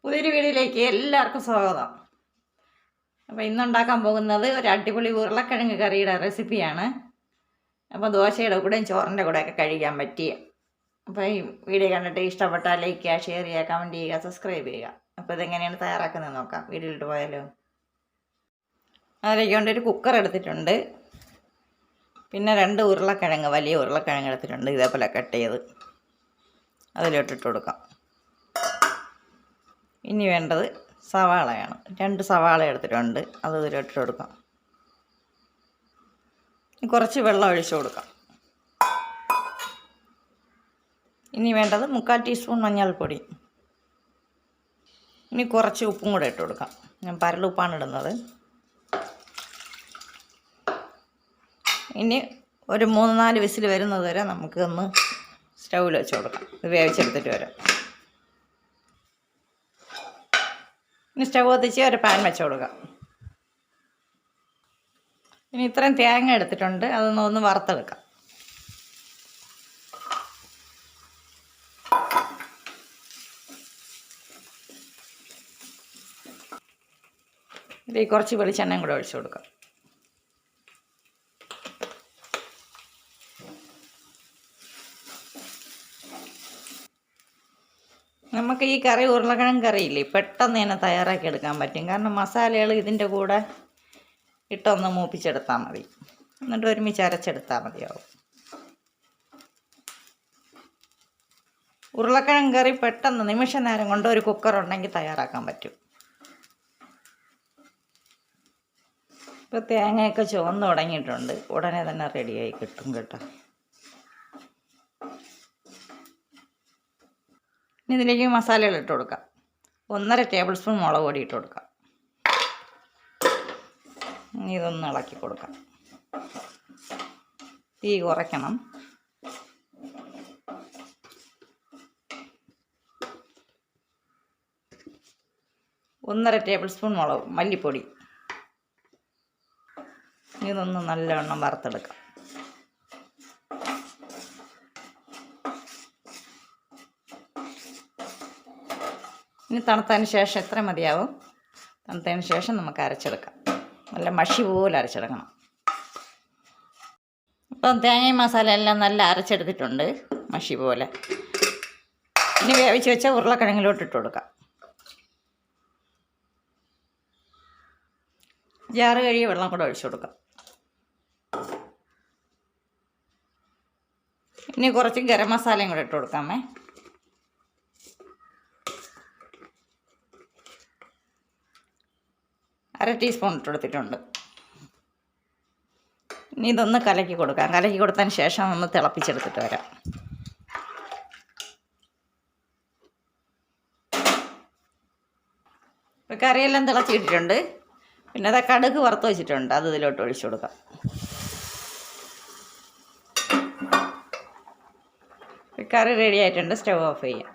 പുതിയൊരു വീഡിയോയിലേക്ക് എല്ലാവർക്കും സ്വാഗതം. അപ്പോൾ ഇന്നുണ്ടാക്കാൻ പോകുന്നത് ഒരു അടിപൊളി ഉരുളക്കിഴങ്ങ് കറിയുടെ റെസിപ്പിയാണ്. അപ്പോൾ ദോശയുടെ കൂടെയും ചോറിൻ്റെ കൂടെയൊക്കെ കഴിക്കാൻ പറ്റിയ. അപ്പോൾ ഈ വീഡിയോ കണ്ടിട്ട് ഇഷ്ടപ്പെട്ടാൽ ലൈക്ക് ചെയ്യുക, ഷെയർ ചെയ്യുക, കമൻറ്റ് ചെയ്യുക, സബ്സ്ക്രൈബ് ചെയ്യുക. അപ്പോൾ ഇതെങ്ങനെയാണ് തയ്യാറാക്കുന്നത് നോക്കാം. വീഡിയോയിലിട്ട് പോയാലോ. അതിലേക്ക് കൊണ്ട് ഒരു കുക്കർ എടുത്തിട്ടുണ്ട്. പിന്നെ 2 ഉരുളക്കിഴങ്ങ്, വലിയ ഉരുളക്കിഴങ്ങ് എടുത്തിട്ടുണ്ട്. ഇതേപോലെ കട്ട് ചെയ്ത് അതിലോട്ടിട്ട് കൊടുക്കാം. ഇനി വേണ്ടത് സവാളയാണ്. 2 സവാള എടുത്തിട്ടുണ്ട്. അത് ഇതിലിട്ട് കൊടുക്കാം. കുറച്ച് വെള്ളം ഒഴിച്ച് കൊടുക്കാം. ഇനി വേണ്ടത് 3/4 ടീസ്പൂൺ മഞ്ഞൾപ്പൊടി. ഇനി കുറച്ച് ഉപ്പും കൂടെ ഇട്ട് കൊടുക്കാം. ഞാൻ പരലുപ്പാണ് ഇടുന്നത്. ഇനി ഒരു 3-4 വിസിൽ വരുന്നത് വരെ നമുക്കൊന്ന് സ്റ്റൗവിൽ വെച്ച് കൊടുക്കാം. ഇത് വേവിച്ചെടുത്തിട്ട് വരാം. ഇനി സ്റ്റവ് കത്തിച്ച് ഒരു പാൻ വെച്ച് കൊടുക്കാം. ഇനി ഇത്രയും തേങ്ങ എടുത്തിട്ടുണ്ട്. അതൊന്ന് വറുത്തെടുക്കാം. ഇതിൽ കുറച്ച് വെളിച്ചെണ്ണയും കൂടെ ഒഴിച്ച് കൊടുക്കാം. നമുക്ക് ഈ കറി ഉരുളക്കിഴങ്ങ് കറിയില്ലേ, പെട്ടെന്ന് തന്നെ തയ്യാറാക്കി എടുക്കാൻ പറ്റും. കാരണം മസാലകൾ ഇതിൻ്റെ കൂടെ ഇട്ടൊന്ന് മൂപ്പിച്ചെടുത്താൽ മതി. എന്നിട്ട് ഒരുമിച്ച് അരച്ചെടുത്താൽ മതിയാവും. ഉരുളക്കിഴങ്ങ് കറി പെട്ടെന്ന് നിമിഷ നേരം കൊണ്ട് ഒരു കുക്കർ ഉണ്ടെങ്കിൽ തയ്യാറാക്കാൻ പറ്റും. ഇപ്പോൾ തേങ്ങയൊക്കെ ചുവന്ന് തുടങ്ങിയിട്ടുണ്ട്. ഉടനെ തന്നെ റെഡിയായി കിട്ടും കേട്ടോ. ഇനി ഇതിലേക്ക് മസാലകൾ ഇട്ട് കൊടുക്കാം. 1.5 ടേബിൾ സ്പൂൺ മുളക് പൊടി ഇട്ട് കൊടുക്കാം. ഇതൊന്ന് ഇളക്കി കൊടുക്കാം. തീ കുറയ്ക്കണം. ഒന്നര ടേബിൾ സ്പൂൺ മല്ലിപ്പൊടി. ഇതൊന്ന് നല്ലവണ്ണം വറുത്തെടുക്കാം. ഇനി തണുത്തതിന് ശേഷം എത്ര മതിയാവും. തണുത്തതിന് ശേഷം നമുക്ക് അരച്ചെടുക്കാം. നല്ല മഷി പോലെ അരച്ചെടുക്കണം. അപ്പം തേങ്ങയും മസാല എല്ലാം നല്ല അരച്ചെടുത്തിട്ടുണ്ട്, മഷി പോലെ. ഇനി വേവിച്ച് വെച്ച ഉരുളക്കിഴങ്ങിലോട്ട് ഇട്ട് കൊടുക്കാം. ജാറ് കഴുകിയ വെള്ളം കൂടെ ഒഴിച്ചു കൊടുക്കാം. ഇനി കുറച്ച് ഗരം മസാലയും കൂടെ ഇട്ട് കൊടുക്കാമേ. അര ടീസ്പൂൺ ഇട്ട് കൊടുത്തിട്ടുണ്ട്. ഇനി ഇതൊന്ന് കലക്കി കൊടുക്കാം. കലക്കി കൊടുത്തതിന് ശേഷം ഒന്ന് തിളപ്പിച്ചെടുത്തിട്ട് വരാം. ഇപ്പോൾ കറിയെല്ലാം തിളച്ചിട്ടിട്ടുണ്ട്. പിന്നെ അത് കടുക് വറുത്ത് വെച്ചിട്ടുണ്ട്. അത് ഇതിലോട്ട് ഒഴിച്ചു കൊടുക്കാം. കറി റെഡി ആയിട്ടുണ്ട്. സ്റ്റവ് ഓഫ് ചെയ്യാം.